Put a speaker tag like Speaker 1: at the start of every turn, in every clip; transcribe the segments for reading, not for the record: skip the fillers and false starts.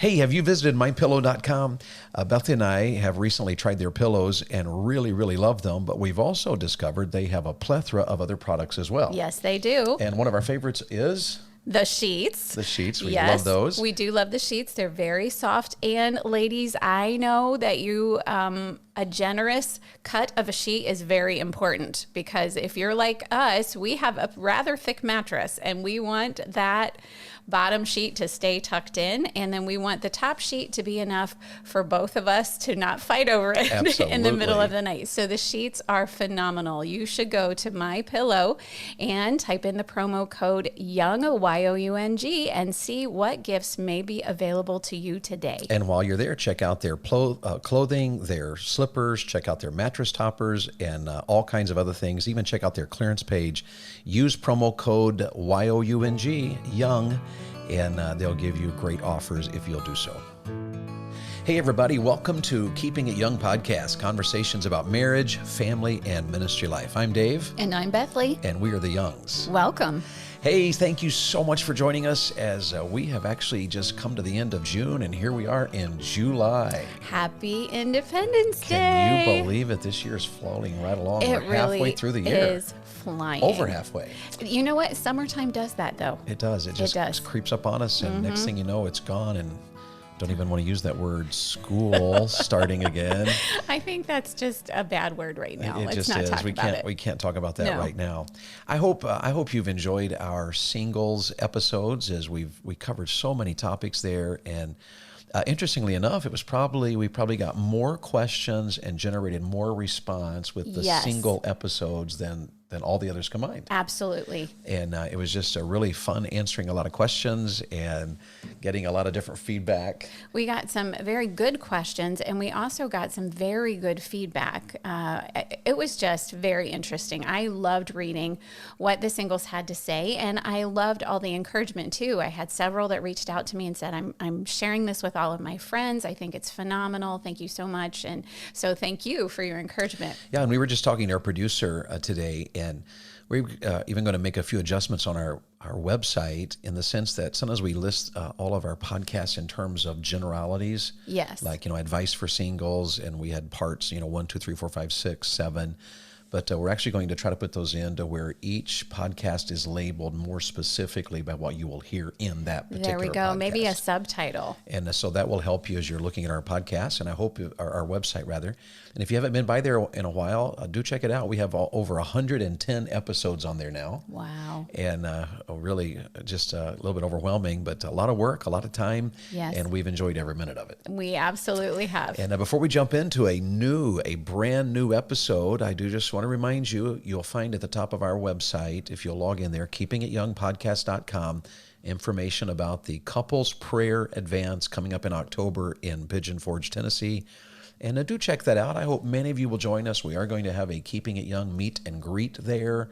Speaker 1: Hey, have you visited mypillow.com? Bethany and I have recently tried their pillows and really, really love them, but we've also discovered they have a plethora of other products as well.
Speaker 2: Yes, they do.
Speaker 1: And one of our favorites is
Speaker 2: The sheets.
Speaker 1: the sheets. We
Speaker 2: Yes,
Speaker 1: love those.
Speaker 2: we do love the sheets. They're very soft. And ladies, I know that a generous cut of a sheet is very important, because if you're like us, we have a rather thick mattress and we want that bottom sheet to stay tucked in, and then we want the top sheet to be enough for both of us to not fight over it in the middle of the night. So the sheets are phenomenal. You should go to My Pillow and type in the promo code YOUNG, YOUNG, and see what gifts may be available to you today.
Speaker 1: And while you're there, check out their clothing, their slippers, check out their mattress toppers, and all kinds of other things. Even check out their clearance page. Use promo code YOUNG, YOUNG, and they'll give you great offers if you'll do so. Hey, everybody. Welcome to Keeping It Young podcast, conversations about marriage, family, and ministry life. I'm Dave.
Speaker 2: And I'm Bethlie.
Speaker 1: And we are the Youngs.
Speaker 2: Welcome.
Speaker 1: Hey, thank you so much for joining us as we have actually just come to the end of June, and here we are in July.
Speaker 2: Happy Independence Day.
Speaker 1: Can you believe it? This year is floating right along. We're halfway through the year.
Speaker 2: It is flying.
Speaker 1: Over halfway.
Speaker 2: You know what? Summertime does that, though.
Speaker 1: It does. It just creeps up on us, and next thing you know, it's gone, and don't even want to use that word, school starting again.
Speaker 2: I think that's just a bad word right now. Let's not talk about it.
Speaker 1: We can't talk about that right now. I hope you've enjoyed our singles episodes, as we covered so many topics there, and interestingly enough, we probably got more questions and generated more response with the single episodes than all the others combined.
Speaker 2: Absolutely.
Speaker 1: And it was just a really fun answering a lot of questions and getting a lot of different feedback.
Speaker 2: We got some very good questions, and we also got some very good feedback. It was just very interesting. I loved reading what the singles had to say, and I loved all the encouragement too. I had several that reached out to me and said, I'm sharing this with all of my friends. I think it's phenomenal. Thank you so much. And so thank you for your encouragement.
Speaker 1: Yeah, and we were just talking to our producer today, and we're even going to make a few adjustments on our website, in the sense that sometimes we list all of our podcasts in terms of generalities.
Speaker 2: Yes.
Speaker 1: Like, advice for singles, and we had parts, 1, 2, 3, 4, 5, 6, 7. But we're actually going to try to put those into where each podcast is labeled more specifically by what you will hear in that particular podcast.
Speaker 2: There we go. Maybe a subtitle.
Speaker 1: And so that will help you as you're looking at our podcast, and I hope our website rather. And if you haven't been by there in a while, do check it out. We have over 110 episodes on there now.
Speaker 2: Wow.
Speaker 1: And really just a little bit overwhelming, but a lot of work, a lot of time.
Speaker 2: Yes.
Speaker 1: And we've enjoyed every minute of it.
Speaker 2: We absolutely have.
Speaker 1: And before we jump into a brand new episode, I do just want to remind you, you'll find at the top of our website, if you'll log in there, keepingityoungpodcast.com, information about the Couples Prayer Advance coming up in October in Pigeon Forge, Tennessee. And do check that out. I hope many of you will join us. We are going to have a Keeping It Young meet and greet there.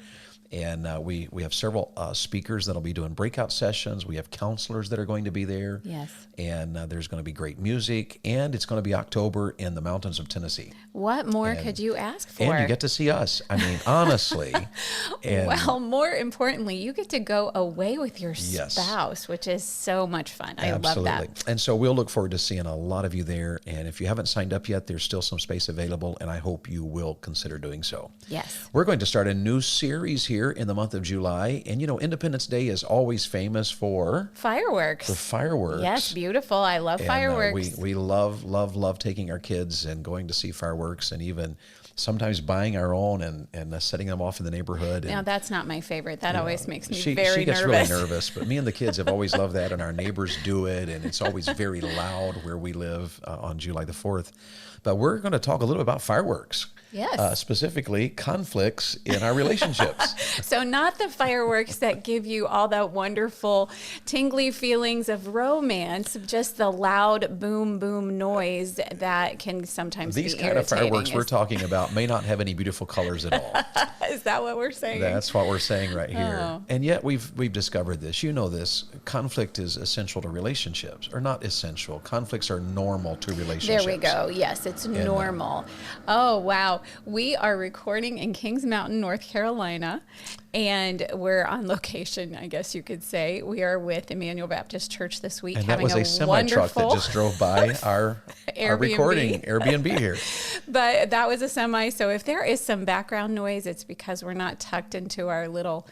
Speaker 1: And we have several speakers that'll be doing breakout sessions. We have counselors that are going to be there.
Speaker 2: Yes.
Speaker 1: And there's going to be great music. And it's going to be October in the mountains of Tennessee.
Speaker 2: What more could you ask for?
Speaker 1: And you get to see us. I mean, honestly.
Speaker 2: Well, more importantly, you get to go away with your spouse, which is so much fun. I love that.
Speaker 1: And so we'll look forward to seeing a lot of you there. And if you haven't signed up yet, there's still some space available, and I hope you will consider doing so.
Speaker 2: Yes.
Speaker 1: We're going to start a new series here in the month of July. And Independence Day is always famous for
Speaker 2: fireworks.
Speaker 1: The fireworks.
Speaker 2: Yes, beautiful. I love fireworks.
Speaker 1: We love taking our kids and going to see fireworks, and even sometimes buying our own and setting them off in the neighborhood.
Speaker 2: Now, that's not my favorite. That always makes me very nervous.
Speaker 1: She gets really nervous, but me and the kids have always loved that, and our neighbors do it, and it's always very loud where we live on July the 4th. But we're going to talk a little about fireworks.
Speaker 2: Yes.
Speaker 1: Specifically, conflicts in our relationships.
Speaker 2: So not the fireworks that give you all that wonderful tingly feelings of romance, just the loud boom, boom noise that can sometimes be irritating.
Speaker 1: These kind of fireworks we're talking about may not have any beautiful colors at all.
Speaker 2: Is that what we're saying?
Speaker 1: That's what we're saying right here.
Speaker 2: Oh.
Speaker 1: And yet we've discovered this. You know this. Conflict is essential to relationships, or not essential. Conflicts are normal to relationships.
Speaker 2: There we go. Yes, it's normal. Oh, wow. We are recording in Kings Mountain, North Carolina, and we're on location, I guess you could say. We are with Emmanuel Baptist Church this week.
Speaker 1: And that was a semi-truck that just drove by our recording Airbnb here.
Speaker 2: But that was a semi. So if there is some background noise, it's because we're not tucked into our little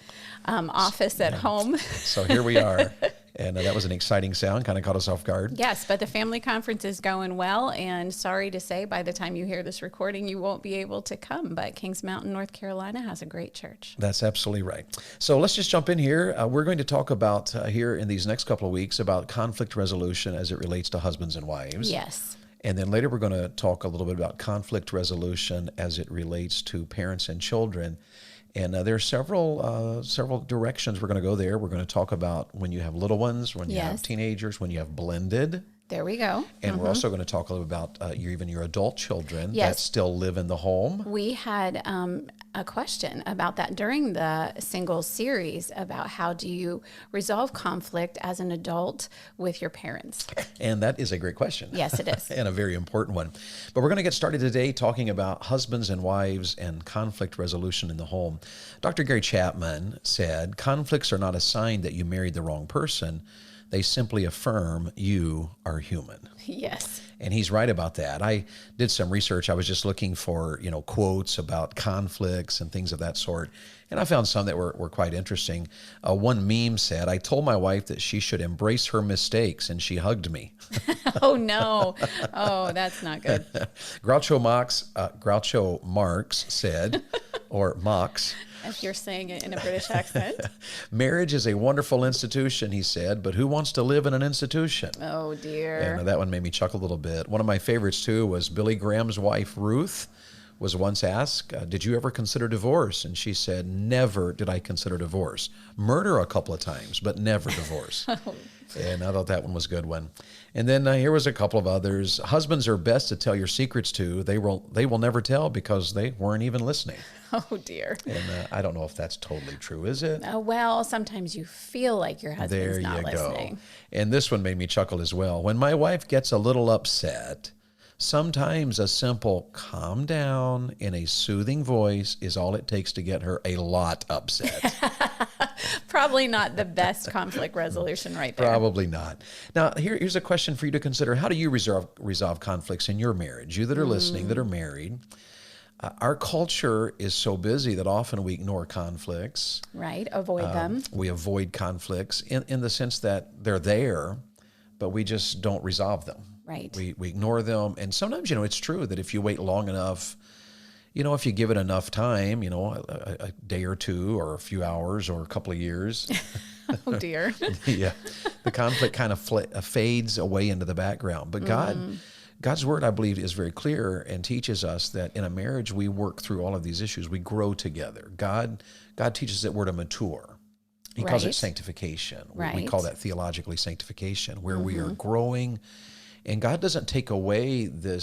Speaker 2: office at home.
Speaker 1: So here we are. And that was an exciting sound, kind of caught us off guard.
Speaker 2: Yes, but the family conference is going well. And sorry to say, by the time you hear this recording, you won't be able to come. But Kings Mountain, North Carolina has a great church.
Speaker 1: That's absolutely right. So let's just jump in here. We're going to talk about here in these next couple of weeks about conflict resolution as it relates to husbands and wives.
Speaker 2: Yes.
Speaker 1: And then later we're going to talk a little bit about conflict resolution as it relates to parents and children. And there are several directions we're going to go there. We're going to talk about when you have little ones, when you have teenagers, when you have blended.
Speaker 2: There we go.
Speaker 1: And we're also going to talk a little about your adult children that still live in the home.
Speaker 2: We had a question about that during the singles series about how do you resolve conflict as an adult with your parents.
Speaker 1: And that is a great question.
Speaker 2: Yes, it is.
Speaker 1: And a very important one. But we're going to get started today talking about husbands and wives and conflict resolution in the home. Dr. Gary Chapman said, conflicts are not a sign that you married the wrong person. They simply affirm you are human.
Speaker 2: Yes.
Speaker 1: And he's right about that. I did some research. I was just looking for, quotes about conflicts and things of that sort. And I found some that were quite interesting. One meme said, I told my wife that she should embrace her mistakes, and she hugged me.
Speaker 2: Oh, no. Oh, that's not good.
Speaker 1: Groucho Marx said, or Mox,
Speaker 2: if you're saying it in a British accent.
Speaker 1: Marriage is a wonderful institution, he said, but who wants to live in an institution?
Speaker 2: Oh, dear.
Speaker 1: And that one made me chuckle a little bit. One of my favorites, too, was Billy Graham's wife, Ruth, was once asked, did you ever consider divorce? And she said, never did I consider divorce. Murder a couple of times, but never divorce. And I thought that one was a good one. And then here was a couple of others. Husbands are best to tell your secrets to. They will never tell because they weren't even listening.
Speaker 2: Oh, dear.
Speaker 1: And I don't know if that's totally true, is it?
Speaker 2: Well, sometimes you feel like your husband's not listening.
Speaker 1: There you go. And this one made me chuckle as well. When my wife gets a little upset, sometimes a simple calm down in a soothing voice is all it takes to get her a lot upset.
Speaker 2: Probably not the best conflict resolution right there.
Speaker 1: Probably not. Now, here's a question for you to consider. How do you resolve conflicts in your marriage? You that are listening, that are married. Our culture is so busy that often we ignore conflicts.
Speaker 2: Right, avoid them.
Speaker 1: We avoid conflicts in the sense that they're there, but we just don't resolve them.
Speaker 2: Right.
Speaker 1: We ignore them. And sometimes, it's true that if you wait long enough, if you give it enough time, a day or two or a few hours or a couple of years.
Speaker 2: Oh, dear.
Speaker 1: Yeah. The conflict kind of fades away into the background. But God's word, I believe, is very clear and teaches us that in a marriage, we work through all of these issues. We grow together. God teaches that we're to mature. He calls it sanctification. We call that theologically sanctification, where we are growing. And God doesn't take away the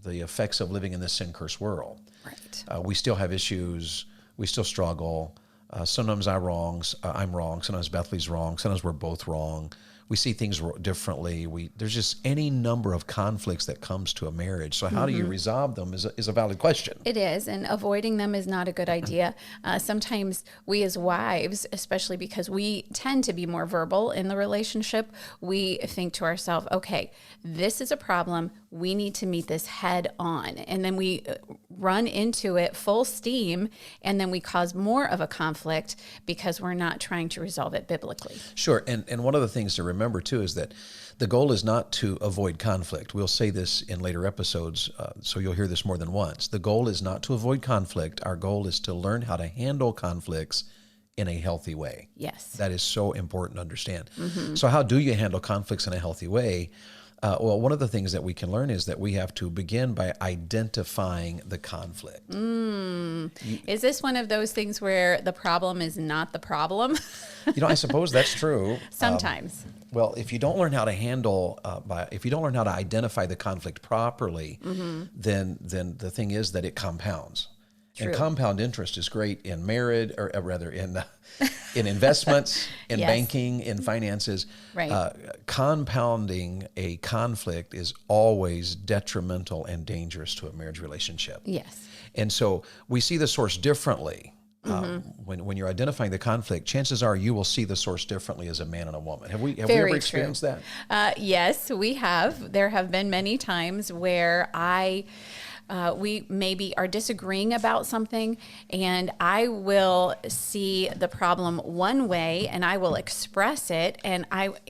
Speaker 1: effects of living in this sin-cursed world. Right. We still have issues. We still struggle. Sometimes I'm wrong. Sometimes Bethlie's wrong. Sometimes we're both wrong. We see things differently. There's just any number of conflicts that comes to a marriage. So how do you resolve them is a valid question.
Speaker 2: It is, and avoiding them is not a good idea. Sometimes we as wives, especially because we tend to be more verbal in the relationship, we think to ourselves, okay, this is a problem. We need to meet this head on. And then we run into it full steam, and then we cause more of a conflict because we're not trying to resolve it biblically.
Speaker 1: Sure, and one of the things to remember, too, is that the goal is not to avoid conflict. We'll say this in later episodes, so you'll hear this more than once. The goal is not to avoid conflict. Our goal is to learn how to handle conflicts in a healthy way.
Speaker 2: Yes.
Speaker 1: That is so important to understand. So how do you handle conflicts in a healthy way? Well, one of the things that we can learn is that we have to begin by identifying the conflict.
Speaker 2: Is this one of those things where the problem is not the problem?
Speaker 1: I suppose that's true.
Speaker 2: Sometimes.
Speaker 1: Well, if you don't learn how to if you don't learn how to identify the conflict properly, then the thing is that it compounds.
Speaker 2: True.
Speaker 1: And compound interest is great in marriage, or rather in investments, in
Speaker 2: Yes.
Speaker 1: banking, in finances.
Speaker 2: Right.
Speaker 1: Compounding a conflict is always detrimental and dangerous to a marriage relationship.
Speaker 2: Yes.
Speaker 1: And so we see the source differently. When you're identifying the conflict, chances are you will see the source differently as a man and a woman. Have we ever experienced that?
Speaker 2: Yes, we have. There have been many times where we maybe are disagreeing about something, and I will see the problem one way and I will express it. And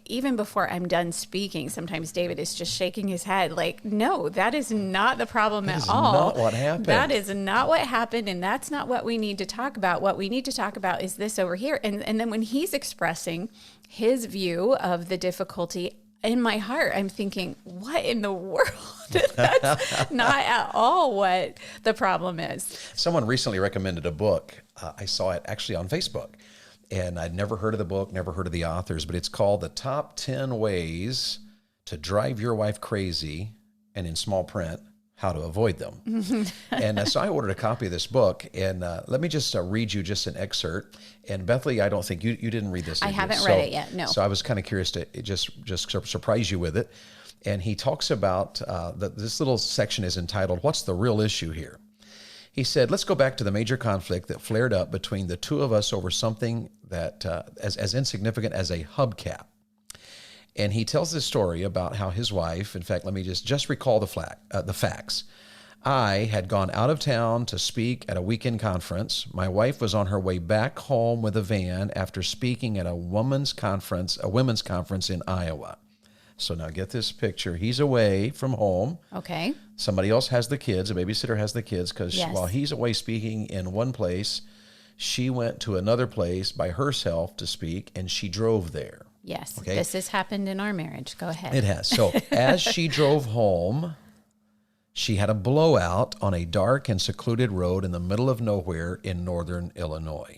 Speaker 2: even before I'm done speaking, sometimes David is just shaking his head like, no, that is not the problem at all.
Speaker 1: That is not what happened.
Speaker 2: That is not what happened. And that's not what we need to talk about. What we need to talk about is this over here. And then when he's expressing his view of the difficulty, in my heart, I'm thinking, what in the world? That's not at all what the problem is.
Speaker 1: Someone recently recommended a book. I saw it actually on Facebook, and I'd never heard of the book, never heard of the authors, but it's called The Top 10 Ways to Drive Your Wife Crazy, and in small print, How to Avoid Them. And so I ordered a copy of this book, and let me just read you just an excerpt. And Bethlie, I don't think you didn't read this.
Speaker 2: I haven't read it yet, no.
Speaker 1: So I was kind of curious to just surprise you with it. And he talks about, this little section is entitled, What's the Real Issue Here? He said, let's go back to the major conflict that flared up between the two of us over something that as insignificant as a hubcap. And he tells this story about how his wife, in fact, let me just recall the facts. I had gone out of town to speak at a weekend conference. My wife was on her way back home with a van after speaking at a women's conference in Iowa. So now get this picture. He's away from home.
Speaker 2: Okay.
Speaker 1: Somebody else has the kids. A babysitter has the kids because while he's away speaking in one place, she went to another place by herself to speak, and she drove there.
Speaker 2: Yes.
Speaker 1: Okay.
Speaker 2: This has happened in our marriage. Go ahead.
Speaker 1: It has. So as she drove home, she had a blowout on a dark and secluded road in the middle of nowhere in northern Illinois.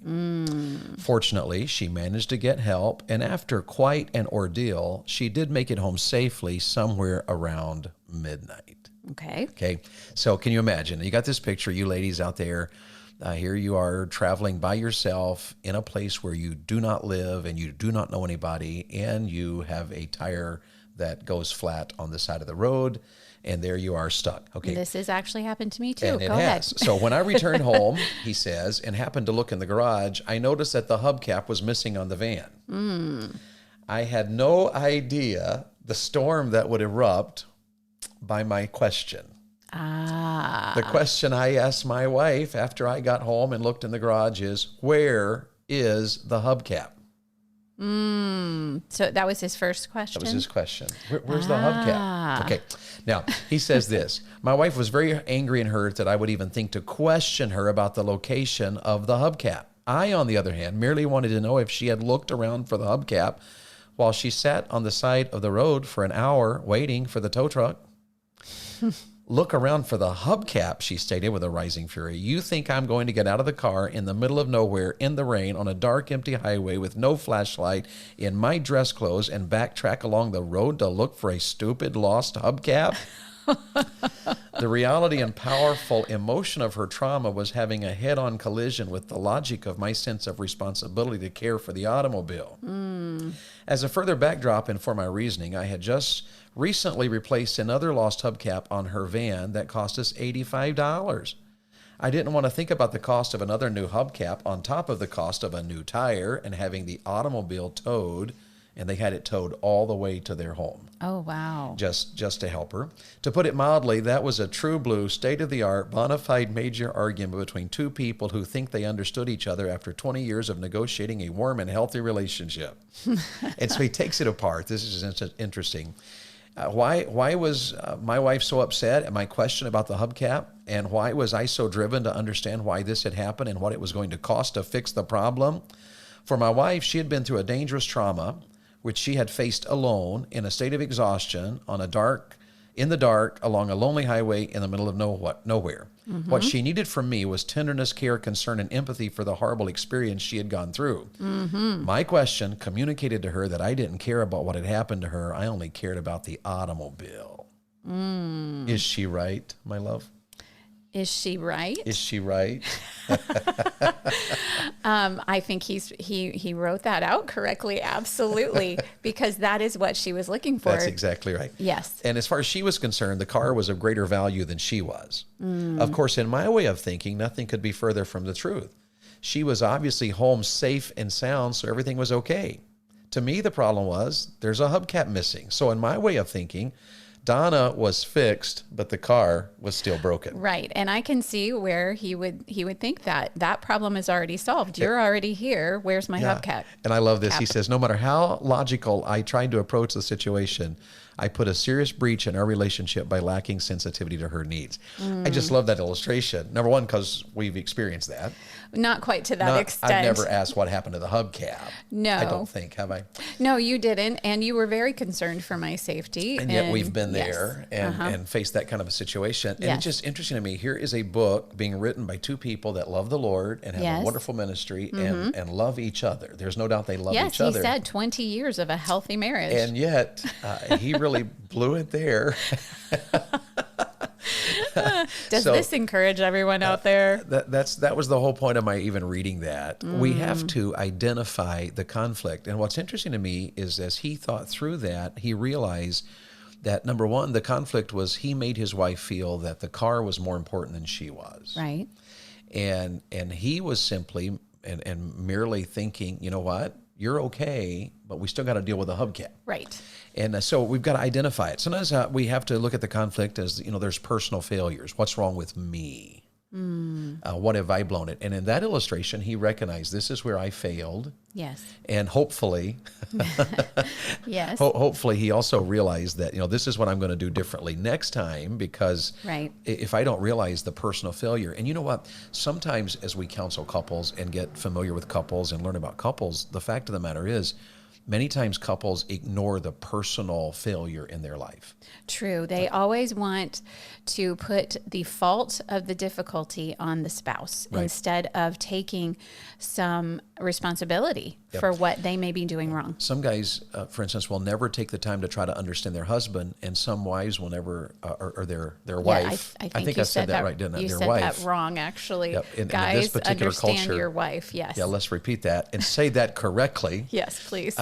Speaker 1: Fortunately, she managed to get help, and after quite an ordeal, she did make it home safely somewhere around midnight. Okay. So can you imagine? You got this picture, you ladies out there. Here you are traveling by yourself in a place where you do not live and you do not know anybody, and you have a tire that goes flat on the side of the road, and there you are stuck. Okay.
Speaker 2: This has actually happened to me too.
Speaker 1: And it
Speaker 2: Go ahead.
Speaker 1: So when I returned home, he says, and happened to look in the garage, I noticed that the hubcap was missing on the van. I had no idea the storm that would erupt by my question. The question I asked my wife after I got home and looked in the garage is, where is the hubcap?
Speaker 2: So that was his first question?
Speaker 1: That was his question. Where's the hubcap? Okay. Now, he says this. My wife was very angry and hurt that I would even think to question her about the location of the hubcap. I, on the other hand, merely wanted to know if she had looked around for the hubcap while she sat on the side of the road for an hour waiting for the tow truck. Look around for the hubcap, she stated with a rising fury. You think I'm going to get out of the car in the middle of nowhere in the rain on a dark, empty highway with no flashlight in my dress clothes and backtrack along the road to look for a stupid lost hubcap? The reality and powerful emotion of her trauma was having a head-on collision with the logic of my sense of responsibility to care for the automobile. As a further backdrop and for my reasoning, I had just recently replaced another lost hubcap on her van that cost us $85. I didn't want to think about the cost of another new hubcap on top of the cost of a new tire and having the automobile towed, and they had it towed all the way to their home.
Speaker 2: Oh, wow.
Speaker 1: Just to help her. To put it mildly, that was a true blue, state-of-the-art, bona fide major argument between two people who think they understood each other after 20 years of negotiating a warm and healthy relationship. And so he takes it apart. This is interesting. Why was my wife so upset at my question about the hubcap? And why was I so driven to understand why this had happened and what it was going to cost to fix the problem? For my wife, she had been through a dangerous trauma which she had faced alone in a state of exhaustion in the dark along a lonely highway in the middle of nowhere. What she needed from me was tenderness, care, concern, and empathy for the horrible experience she had gone through. My question communicated to her that I didn't care about what had happened to her. I only cared about the automobile. Is she right, my love?
Speaker 2: Is she right?
Speaker 1: Is she right?
Speaker 2: I think he wrote that out correctly. Absolutely. Because that is what she was looking for.
Speaker 1: That's exactly right.
Speaker 2: Yes.
Speaker 1: And as far as she was concerned, the car was of greater value than she was. Of course, in my way of thinking, nothing could be further from the truth. She was obviously home safe and sound, so everything was okay. To me, the problem was there's a hubcap missing. So in my way of thinking, Donna was fixed, but the car was still broken.
Speaker 2: Right. And I can see where he would think that problem is already solved. You're already here. Where's my hubcap?
Speaker 1: And I love this. He says, no matter how logical I tried to approach the situation, I put a serious breach in our relationship by lacking sensitivity to her needs. I just love that illustration. Number one, because we've experienced that.
Speaker 2: Not quite to that extent.
Speaker 1: I've never asked what happened to the hubcap.
Speaker 2: No.
Speaker 1: I don't think, have I?
Speaker 2: No, you didn't. And you were very concerned for my safety.
Speaker 1: And yet we've been there and faced that kind of a situation. And it's just interesting to me. Here is a book being written by two people that love the Lord and have a wonderful ministry and love each other. There's no doubt they love each other.
Speaker 2: Yes, he said 20 years of a healthy marriage.
Speaker 1: And yet he really blew it there.
Speaker 2: Does this encourage everyone out there?
Speaker 1: That was the whole point of my even reading that. We have to identify the conflict. And what's interesting to me is as he thought through that, he realized that, number one, the conflict was he made his wife feel that the car was more important than she was.
Speaker 2: Right.
Speaker 1: And he was simply and merely thinking, you know what? You're okay, but we still got to deal with the hubcap.
Speaker 2: Right.
Speaker 1: And so we've got to identify it. Sometimes we have to look at the conflict as, there's personal failures. What's wrong with me? What have I blown it? And in that illustration, he recognized this is where I failed.
Speaker 2: Yes.
Speaker 1: And hopefully,
Speaker 2: yes.
Speaker 1: Hopefully he also realized that, this is what I'm going to do differently next time, because if I don't realize the personal failure, and you know what, sometimes as we counsel couples and get familiar with couples and learn about couples, the fact of the matter is, many times couples ignore the personal failure in their life.
Speaker 2: True. They always want to put the fault of the difficulty on the spouse instead of taking some responsibility for what they may be doing wrong.
Speaker 1: Some guys, for instance, will never take the time to try to understand their husband, and some wives will never, or their wife.
Speaker 2: I think I said that right, didn't I? You said that wrong, actually. Guys, in this particular understand culture, your wife, yes.
Speaker 1: Yeah, let's repeat that and say that correctly.
Speaker 2: Yes, please.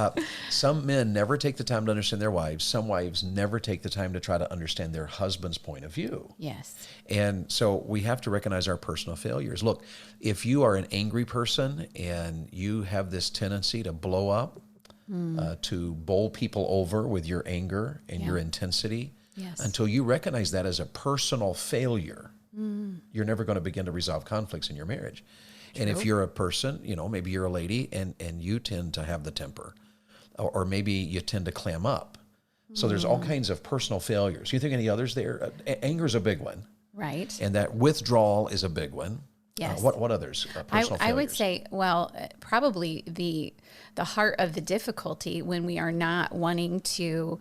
Speaker 1: Some men never take the time to understand their wives. Some wives never take the time to try to understand their husband's point of view.
Speaker 2: Yes.
Speaker 1: And so we have to recognize our personal failures. Look, if you are an angry person and you have this tendency to blow up, to bowl people over with your anger and your intensity, until you recognize that as a personal failure, you're never going to begin to resolve conflicts in your marriage. True. And if you're a person, maybe you're a lady and you tend to have the temper, or maybe you tend to clam up. So there's all kinds of personal failures. You think any others there? Anger is a big one.
Speaker 2: Right.
Speaker 1: And that withdrawal is a big one.
Speaker 2: Yes.
Speaker 1: What others? Personal failures?
Speaker 2: I would say, probably the heart of the difficulty when we are not wanting to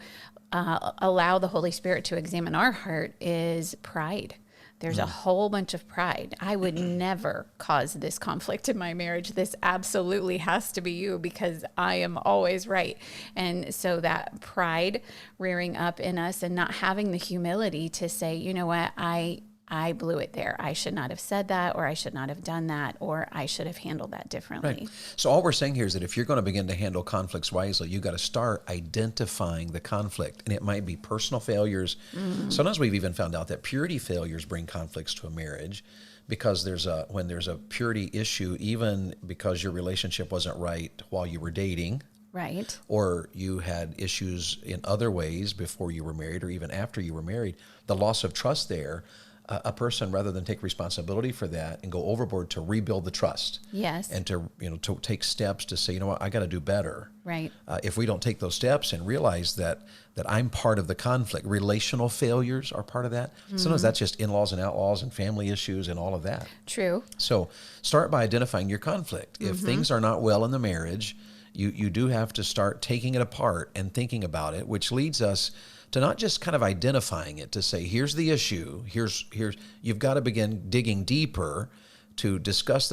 Speaker 2: allow the Holy Spirit to examine our heart is pride. There's a whole bunch of pride. I would never cause this conflict in my marriage. This absolutely has to be you because I am always right. And so that pride rearing up in us and not having the humility to say, you know what, I blew it there. I should not have said that, or I should not have done that, or I should have handled that differently.
Speaker 1: Right. So all we're saying here is that if you're going to begin to handle conflicts wisely, you got to start identifying the conflict. And it might be personal failures. Sometimes we've even found out that purity failures bring conflicts to a marriage, because when there's a purity issue, even because your relationship wasn't right while you were dating,
Speaker 2: right, or
Speaker 1: you had issues in other ways before you were married or even after you were married, the loss of trust there, a person, rather than take responsibility for that and go overboard to rebuild the trust, and to take steps to say, you know what, I got to do better.
Speaker 2: Right.
Speaker 1: If we don't take those steps and realize that I'm part of the conflict, relational failures are part of that. Sometimes that's just in-laws and outlaws and family issues and all of that.
Speaker 2: True.
Speaker 1: So start by identifying your conflict. If things are not well in the marriage, you do have to start taking it apart and thinking about it, which leads us to not just kind of identifying it, to say, here's the issue, here's you've got to begin digging deeper to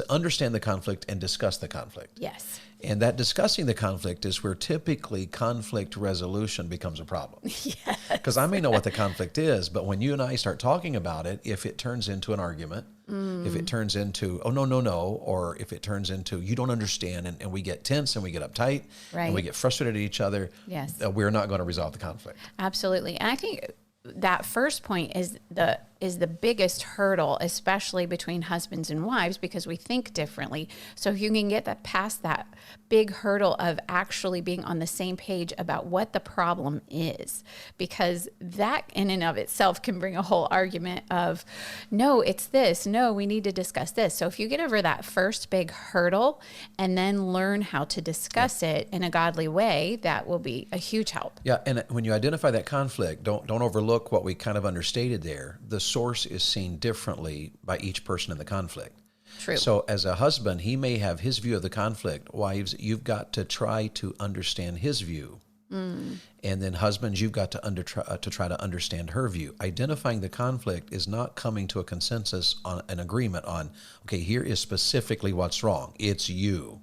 Speaker 1: understand the conflict and discuss the conflict.
Speaker 2: Yes.
Speaker 1: And that discussing the conflict is where typically conflict resolution becomes a problem.
Speaker 2: Yes.
Speaker 1: Because I may know what the conflict is, but when you and I start talking about it, if it turns into an argument, if it turns into, oh, no, or if it turns into, you don't understand, and we get tense and we get uptight and we get frustrated at each other,
Speaker 2: yes,
Speaker 1: we're not going to resolve the conflict.
Speaker 2: Absolutely. And I think that first point is the biggest hurdle, especially between husbands and wives, because we think differently. So if you can get that past that big hurdle of actually being on the same page about what the problem is, because that in and of itself can bring a whole argument of, no, it's this, no, we need to discuss this. So if you get over that first big hurdle and then learn how to discuss it in a godly way, that will be a huge help.
Speaker 1: Yeah, and when you identify that conflict, don't overlook what we kind of understated there. The source is seen differently by each person in the conflict.
Speaker 2: True.
Speaker 1: So as a husband, he may have his view of the conflict. Wives, you've got to try to understand his view. And then husbands, you've got to try to understand her view. Identifying the conflict is not coming to a consensus on an agreement on, okay, here is specifically what's wrong. It's you.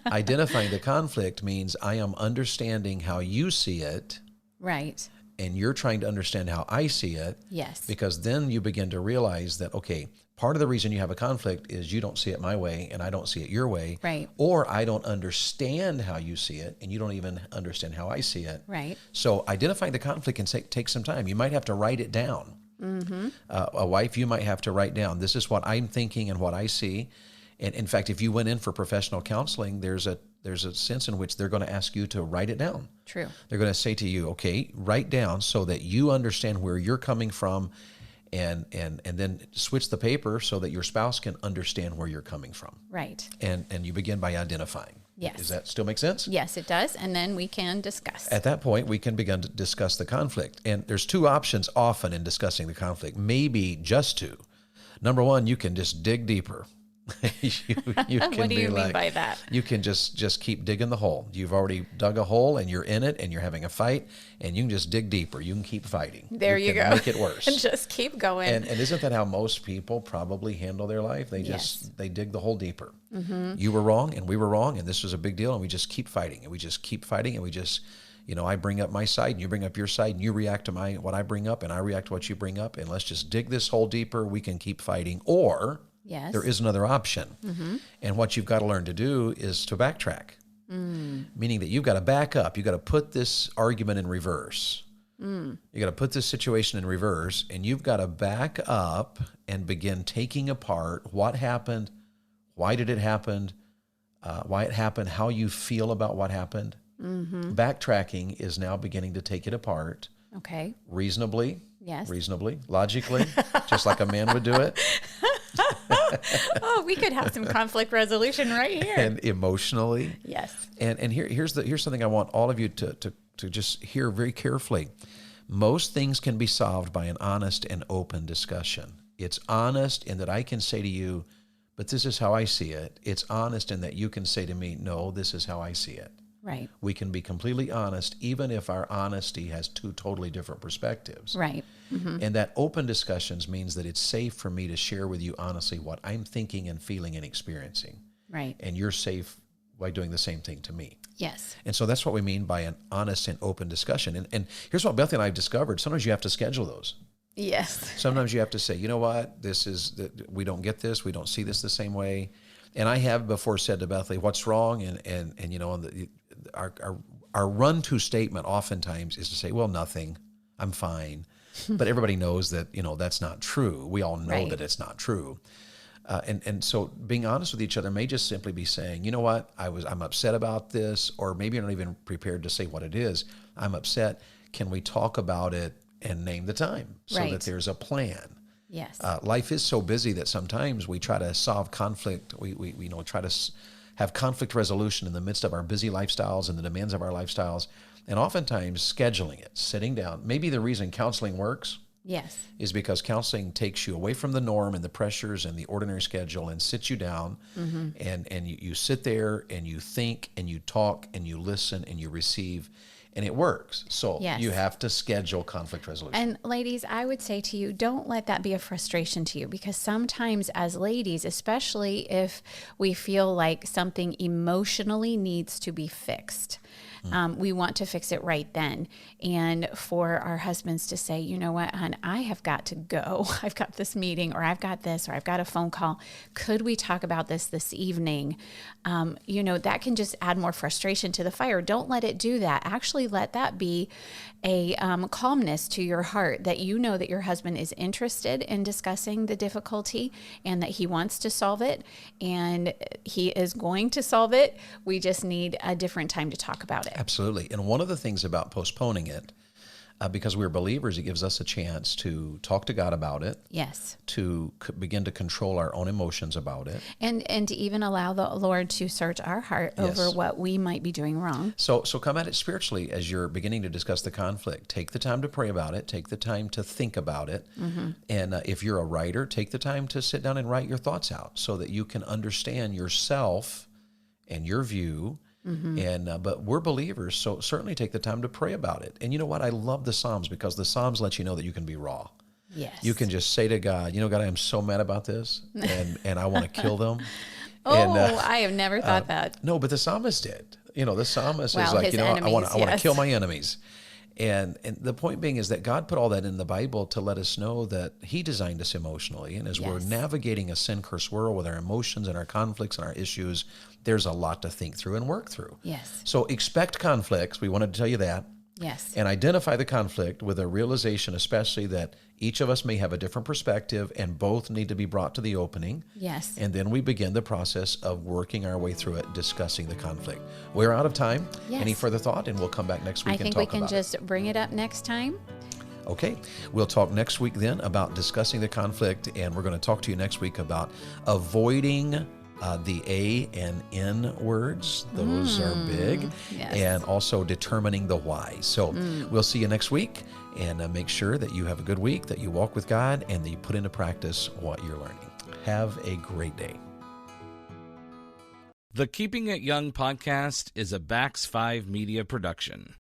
Speaker 1: Identifying the conflict means I am understanding how you see it.
Speaker 2: Right.
Speaker 1: And you're trying to understand how I see it.
Speaker 2: Yes.
Speaker 1: Because then you begin to realize that, okay, part of the reason you have a conflict is you don't see it my way and I don't see it your way.
Speaker 2: Right.
Speaker 1: Or I don't understand how you see it and you don't even understand how I see it.
Speaker 2: Right.
Speaker 1: So identifying the conflict can take some time. You might have to write it down. A wife, you might have to write down, this is what I'm thinking and what I see. And in fact, if you went in for professional counseling, there's a sense in which they're going to ask you to write it down.
Speaker 2: True.
Speaker 1: They're going to say to you, okay, write down so that you understand where you're coming from, and then switch the paper so that your spouse can understand where you're coming from.
Speaker 2: Right.
Speaker 1: And you begin by identifying.
Speaker 2: Yes.
Speaker 1: Does that still make sense?
Speaker 2: Yes, it does. And then we can discuss.
Speaker 1: At that point, we can begin to discuss the conflict. And there's two options often in discussing the conflict, maybe just two. Number one, you can just dig deeper. you can
Speaker 2: what do you mean by that?
Speaker 1: You can just keep digging the hole. You've already dug a hole and you're in it and you're having a fight, and you can just dig deeper. You can keep fighting.
Speaker 2: There you go.
Speaker 1: Make it worse.
Speaker 2: And just keep going.
Speaker 1: And isn't that how most people probably handle their life? They they dig the hole deeper. You were wrong and we were wrong and this was a big deal, and we just keep fighting and we just keep fighting and we just, I bring up my side and you bring up your side and you react to what I bring up and I react to what you bring up, and let's just dig this hole deeper. We can keep fighting, or
Speaker 2: yes,
Speaker 1: there is another option. And what you've got to learn to do is to backtrack, meaning that you've got to back up. You've got to put this argument in reverse. You got to put this situation in reverse, and you've got to back up and begin taking apart what happened, why did it happen, why it happened, how you feel about what happened. Backtracking is now beginning to take it apart.
Speaker 2: Okay.
Speaker 1: Reasonably.
Speaker 2: Yes.
Speaker 1: Reasonably, logically, just like a man would do it.
Speaker 2: Oh, we could have some conflict resolution right here.
Speaker 1: And emotionally.
Speaker 2: Yes.
Speaker 1: And here's something I want all of you to just hear very carefully. Most things can be solved by an honest and open discussion. It's honest in that I can say to you, but this is how I see it. It's honest in that you can say to me, no, this is how I see it.
Speaker 2: Right.
Speaker 1: We can be completely honest, even if our honesty has two totally different perspectives.
Speaker 2: Right.
Speaker 1: And that open discussions means that it's safe for me to share with you honestly what I'm thinking and feeling and experiencing.
Speaker 2: Right.
Speaker 1: And you're safe by doing the same thing to me.
Speaker 2: Yes.
Speaker 1: And so that's what we mean by an honest and open discussion. And here's what Bethany and I have discovered. Sometimes you have to schedule those.
Speaker 2: Yes.
Speaker 1: Sometimes you have to say, you know what, we don't get this. We don't see this the same way. And I have before said to Bethany, what's wrong? And our run-to statement oftentimes is to say, well, nothing, I'm fine. But everybody knows that, that's not true. We all know that it's not true. And so being honest with each other may just simply be saying, you know what, I'm upset about this, or maybe you're not even prepared to say what it is. I'm upset. Can we talk about it and name the time so that there's a plan?
Speaker 2: Yes.
Speaker 1: Life is so busy that sometimes we try to solve conflict. We try to have conflict resolution in the midst of our busy lifestyles and the demands of our lifestyles. And oftentimes scheduling it, sitting down. Maybe the reason counseling works
Speaker 2: Yes.
Speaker 1: is because counseling takes you away from the norm and the pressures and the ordinary schedule and sits you down, and you sit there and you think and you talk and you listen and you receive, and it works. So
Speaker 2: Yes.
Speaker 1: you have to schedule conflict resolution.
Speaker 2: And ladies, I would say to you, don't let that be a frustration to you, because sometimes as ladies, especially if we feel like something emotionally needs to be fixed, we want to fix it right then. And for our husbands to say, you know what, hon, I have got to go. I've got this meeting, or I've got this, or I've got a phone call. Could we talk about this evening? That can just add more frustration to the fire. Don't let it do that. Actually, let that be a calmness to your heart, that you know that your husband is interested in discussing the difficulty and that he wants to solve it, and he is going to solve it. We just need a different time to talk about it.
Speaker 1: Absolutely. And one of the things about postponing it, because we're believers, it gives us a chance to talk to God about it.
Speaker 2: Yes.
Speaker 1: To begin to control our own emotions about it.
Speaker 2: And to even allow the Lord to search our heart over what we might be doing wrong.
Speaker 1: So come at it spiritually as you're beginning to discuss the conflict. Take the time to pray about it. Take the time to think about it. And if you're a writer, take the time to sit down and write your thoughts out so that you can understand yourself and your view. But we're believers, so certainly take the time to pray about it. And you know what? I love the Psalms, because the Psalms let you know that you can be raw.
Speaker 2: Yes.
Speaker 1: You can just say to God, God, I am so mad about this, and I want to kill them.
Speaker 2: I have never thought that.
Speaker 1: No, but the psalmist did. The psalmist is
Speaker 2: Well,
Speaker 1: like,
Speaker 2: his
Speaker 1: I want to
Speaker 2: enemies,
Speaker 1: kill my enemies. And the point being is that God put all that in the Bible to let us know that he designed us emotionally. And as we're navigating a sin-cursed world with our emotions and our conflicts and our issues, there's a lot to think through and work through.
Speaker 2: Yes.
Speaker 1: So expect conflicts. We wanted to tell you that.
Speaker 2: Yes.
Speaker 1: And identify the conflict with a realization, especially that each of us may have a different perspective and both need to be brought to the opening.
Speaker 2: Yes.
Speaker 1: And then we begin the process of working our way through it, discussing the conflict. We're out of time.
Speaker 2: Yes.
Speaker 1: Any further thought? And we'll come back next week and talk about it.
Speaker 2: I think we can just bring it up next time.
Speaker 1: Okay. We'll talk next week then about discussing the conflict. And we're going to talk to you next week about avoiding the A and N words. Those are big.
Speaker 2: Yes.
Speaker 1: And also determining the why. So we'll see you next week, and make sure that you have a good week, that you walk with God, and that you put into practice what you're learning. Have a great day.
Speaker 3: The Keeping It Young podcast is a Bax 5 Media production.